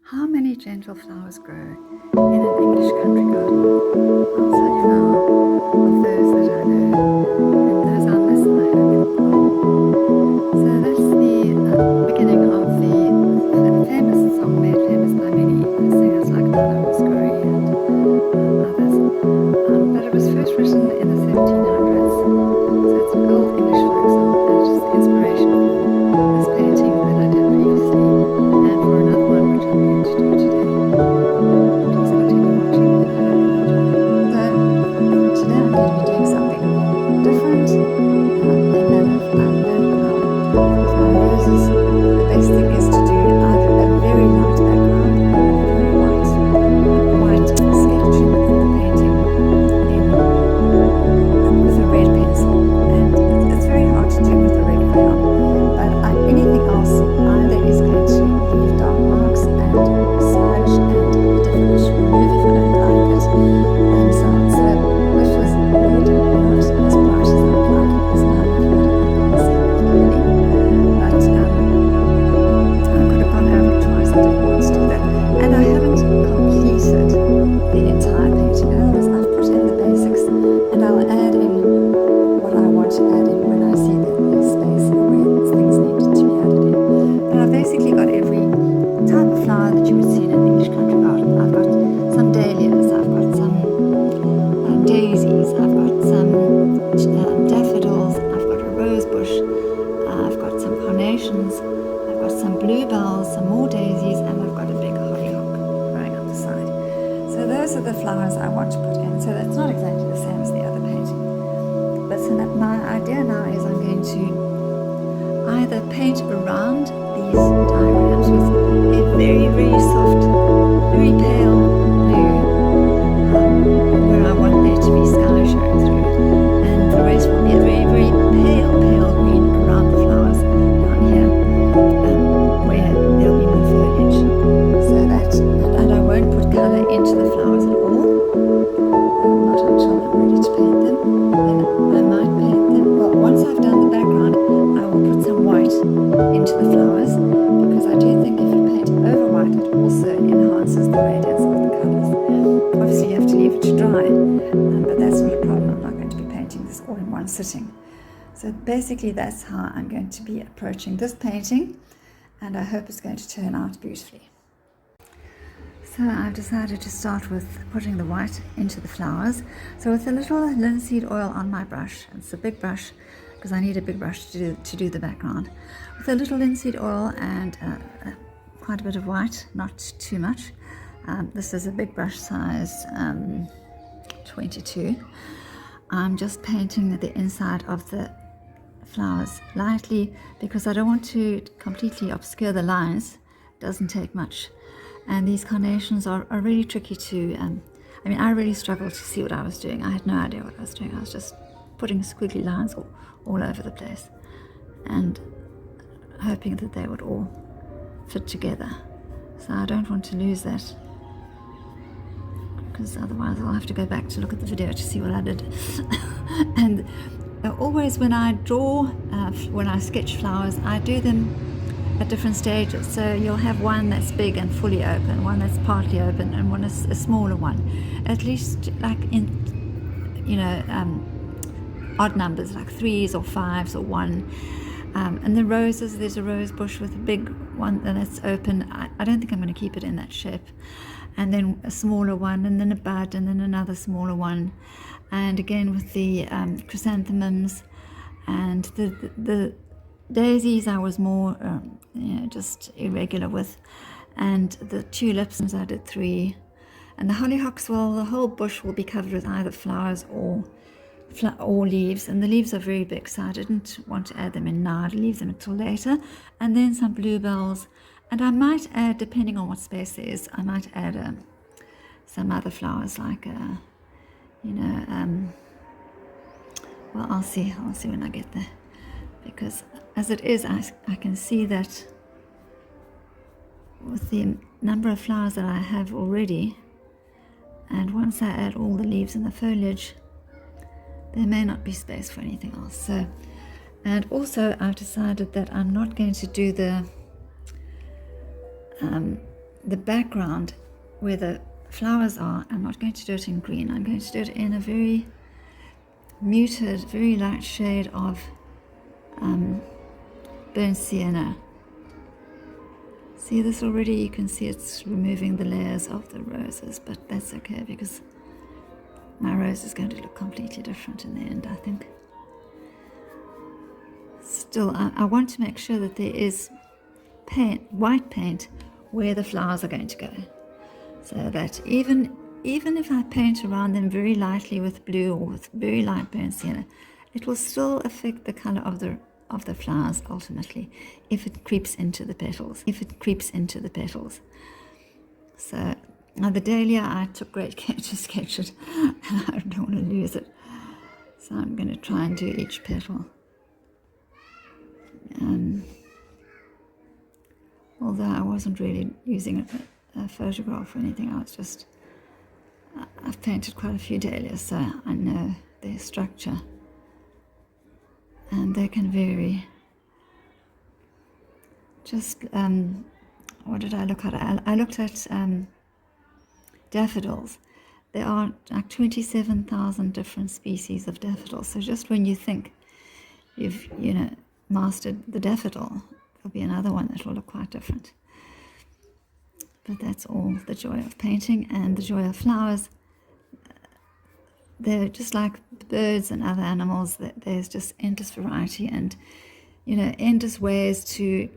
How many gentle flowers grow in an English country garden? I'll tell you now of those that I know, and those are less, I hope you'll follow. So that's the beginning of the famous song made famous by many singers like Nana Muscuri and others. But it was first written in the 1700s, so it's an old English folk song, and it's just inspiration for this painting that I did previously, and for another one which I'm going to do today. Please continue watching, and I hope you enjoy. So today I'm going to be doing something different, in that I've learned now with my roses. The best thing is to do either a very light background or a very white sketch in the painting with a red pencil, and it's very hard to do with a red crayon. But anything else either is going to leave dark marks and smudge and be difficult to remove if I don't like it, and so on. So which was red, not as bright as I would like it, because now I've got it, I can't see it clearly. But I could have gone over it twice. I didn't want to do that, and I haven't completed the entire painting. In other words, I've put in the basics, and I'll add in what I want to add in when I see that there's space where things need to be added in. But I've basically got every type of flower that you would see in an English country garden. I've got some dahlias, I've got some daisies, I've got some daffodils, I've got a rose bush, I've got some carnations, I've got some bluebells, some more daisies, and I've got a big hollyhock growing up the side. So those are the flowers I want to put in. So that's not exactly the same as the other painting. But so that my idea now is I'm going to either paint around these diagrams with a very, very soft, very pale blue, where I want there to be sky showing through, and the rest will be a very, very pale, pale green around the flowers down here, where there'll be more foliage. So that, and I won't put colour into the flowers at all, not until I'm ready to paint them. Then I might paint them, well, once I've done the background, I will put some white into the flowers, because I do think if you paint over white, it also enhances the radiance of the colours. Obviously you have to leave it to dry, but that's not a problem. I'm not going to be painting this all in one sitting. So basically that's how I'm going to be approaching this painting, and I hope it's going to turn out beautifully. So I've decided to start with putting the white into the flowers. So with a little linseed oil on my brush, it's a big brush because I need a big brush to do the background. With a little linseed oil and quite a bit of white, not too much. This is a big brush size 22. I'm just painting the inside of the flowers lightly because I don't want to completely obscure the lines. It doesn't take much. And these carnations are really tricky to, I mean, I really struggled to see what I was doing. I had no idea what I was doing. I was just putting squiggly lines all over the place and hoping that they would all fit together. So I don't want to lose that, because otherwise I'll have to go back to look at the video to see what I did. And always when I draw, when I sketch flowers, I do them at different stages. So you'll have one that's big and fully open, one that's partly open, and one is a smaller one. At least like in, odd numbers like 3s or 5s or 1. And the roses, there's a rose bush with a big one and it's open. I don't think I'm going to keep it in that shape. And then a smaller one, and then a bud, and then another smaller one. And again with the chrysanthemums and the daisies I was more just irregular with, and the tulips I did 3, and the hollyhocks, well, the whole bush will be covered with either flowers or leaves, and the leaves are very big, so I didn't want to add them in now. I'd leave them until later. And then some bluebells, and I might add, depending on what space there is, I might add some other flowers like well, I'll see when I get there, because as it is, I can see that with the number of flowers that I have already, and once I add all the leaves and the foliage, there may not be space for anything else. So, and also I've decided that I'm not going to do the the background where the flowers are, I'm not going to do it in green. I'm going to do it in a very muted, very light shade of burnt sienna. See this already? You can see it's removing the layers of the roses, but that's okay because my rose is going to look completely different in the end, I think. Still, I want to make sure that there is paint, white paint, where the flowers are going to go, so that even if I paint around them very lightly with blue or with very light burnt sienna, it will still affect the color of the flowers ultimately if it creeps into the petals. So now the dahlia, I took great care to sketch it. I don't want to lose it, so I'm going to try and do each petal. Although I wasn't really using a photograph or anything, I've painted quite a few dahlias, so I know their structure, and they can vary. Just, what did I look at? I looked at daffodils. There are like 27,000 different species of daffodils, so just when you think you've, mastered the daffodil, there'll be another one that will look quite different. But that's all the joy of painting and the joy of flowers. They're just like birds and other animals. There's just endless variety and, endless ways to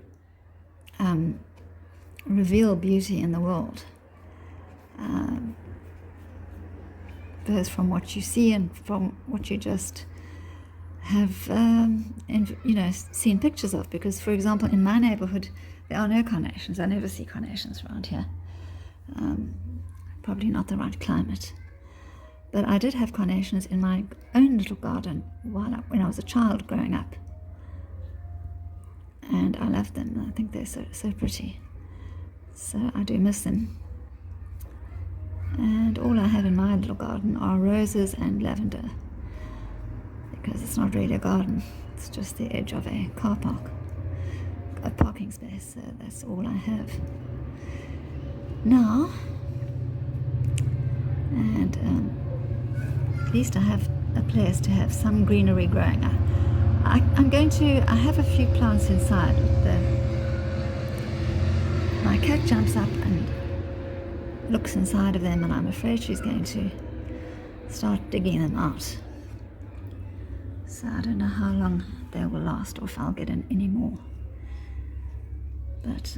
reveal beauty in the world. Both from what you see and from what you just have seen pictures of, because for example in my neighborhood there are no carnations. I never see carnations around here. Probably not the right climate, but I did have carnations in my own little garden when I was a child growing up, and I love them. I think they're so pretty, so I do miss them. And all I have in my little garden are roses and lavender, because it's not really a garden, it's just the edge of a car park, a parking space, so that's all I have now. And at least I have a place to have some greenery growing. I have a few plants inside. My cat jumps up and looks inside of them, and I'm afraid she's going to start digging them out. So I don't know how long they will last or if I'll get in any more. But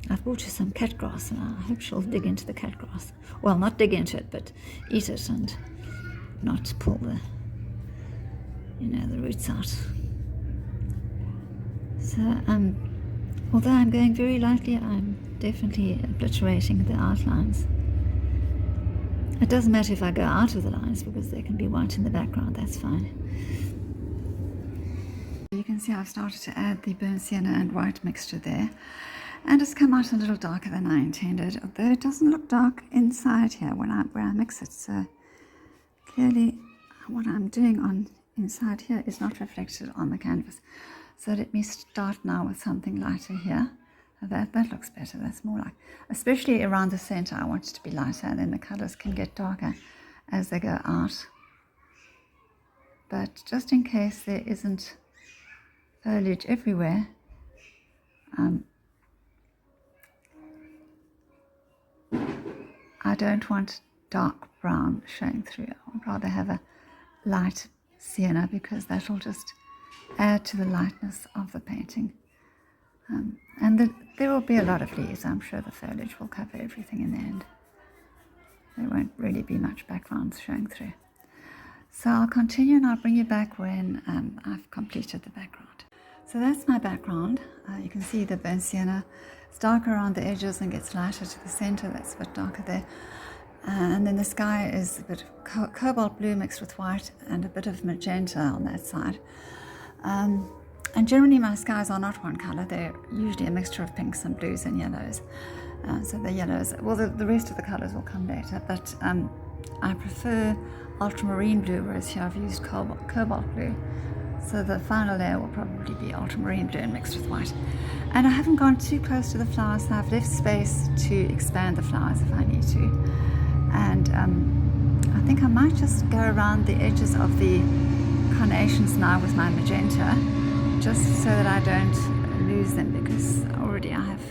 I've bought her some cat grass, and I hope she'll dig into the cat grass. Well, not dig into it, but eat it and not pull the roots out. So although I'm going very lightly, I'm definitely obliterating the outlines. It doesn't matter if I go out of the lines because they can be white in the background, that's fine. You can see I've started to add the burnt sienna and white mixture there, and it's come out a little darker than I intended, although it doesn't look dark inside here where I mix it. So clearly what I'm doing on inside here is not reflected on the canvas. So let me start now with something lighter here. That looks better. That's more like, especially around the center, I want it to be lighter, and then the colors can get darker as they go out. But just in case there isn't foliage everywhere, I don't want dark brown showing through. I would rather have a light sienna, because that will just add to the lightness of the painting. And there will be a lot of leaves. I'm sure the foliage will cover everything in the end. There won't really be much background showing through. So I'll continue, and I'll bring you back when I've completed the background. So that's my background. You can see the burnt sienna. It's darker around the edges and gets lighter to the center. That's a bit darker there. And then the sky is a bit of cobalt blue mixed with white and a bit of magenta on that side. And generally my skies are not one color. They're usually a mixture of pinks and blues and yellows. So the yellows, well, the rest of the colors will come later, but I prefer ultramarine blue, whereas here I've used cobalt blue. So the final layer will probably be ultramarine blue mixed with white. And I haven't gone too close to the flowers, so I've left space to expand the flowers if I need to. And I think I might just go around the edges of the carnations now with my magenta, just so that I don't lose them, because already I have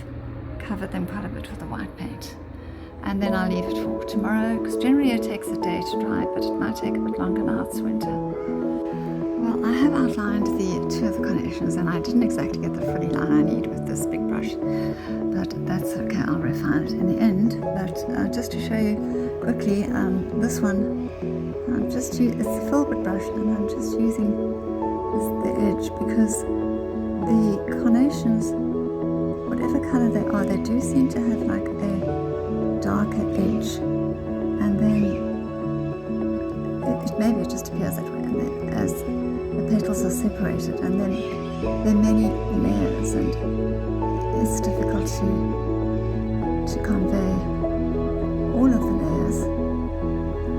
covered them quite a bit with the white paint. And then I'll leave it for tomorrow, because generally it takes a day to dry, but it might take a bit longer now it's winter. Well, I have outlined the two of the carnations, and I didn't exactly get the fully line I need with this big brush, but that's okay, I'll refine it in the end. But just to show you quickly, this one, it's a filbert brush, and I'm just using the edge, because the carnations, whatever color they are, they do seem to have like a darker edge, and then maybe it just appears that way, and then as the petals are separated, and then there are many layers, and it's difficult to convey all of the layers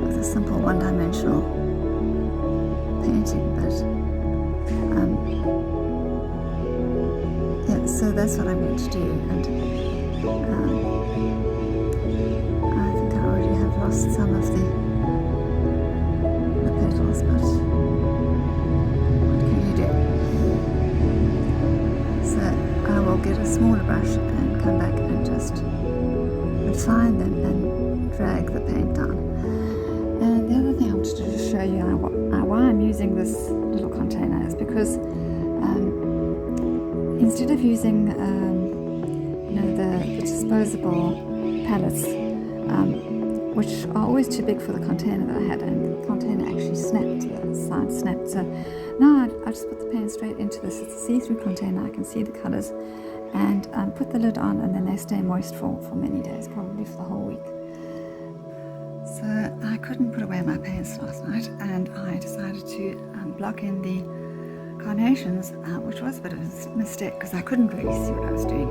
with a simple one-dimensional painting. But yeah, so that's what I'm going to do, and I think I already have lost some of the petals, but what can you do? So I will get a smaller brush and come back and just refine them and drag the paint down. And the other thing I wanted to show you why I'm using this little container is because instead of using the disposable palettes, which are always too big for the container that I had, and the container actually snapped, the side snapped. So now I just put the paint straight into this. It's a see-through container, I can see the colors, and put the lid on, and then they stay moist for many days, probably for the whole week. So I couldn't put away my paints last night, and I decided to block in the carnations, which was a bit of a mistake because I couldn't really see what I was doing,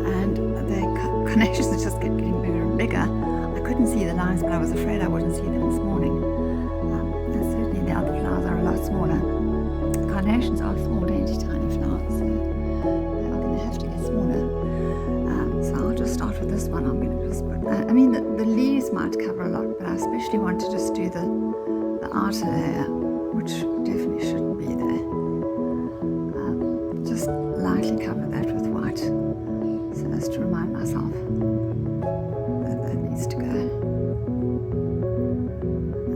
and the carnations just kept getting bigger and bigger. I couldn't see the lines, but I was afraid I wouldn't see them this morning. And certainly the other flowers are a lot smaller. Carnations are small, dainty, tiny flowers, so they are going to have to get smaller. So I'll just start with this one. I'm going to just put, the leaves might cover a lot, but I especially want to just do the outer layer, which definitely shouldn't be there. Just lightly cover that with white, so as to remind myself that needs to go.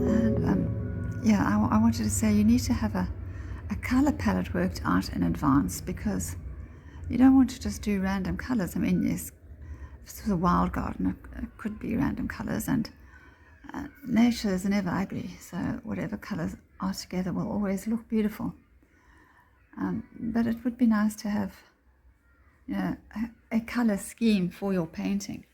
And yeah, I wanted to say you need to have a color palette worked out in advance, because you don't want to just do random colors. I mean, yes, if it's a wild garden, it could be random colors, and nature is never ugly, so whatever colors are together will always look beautiful. But it would be nice to have a color scheme for your painting.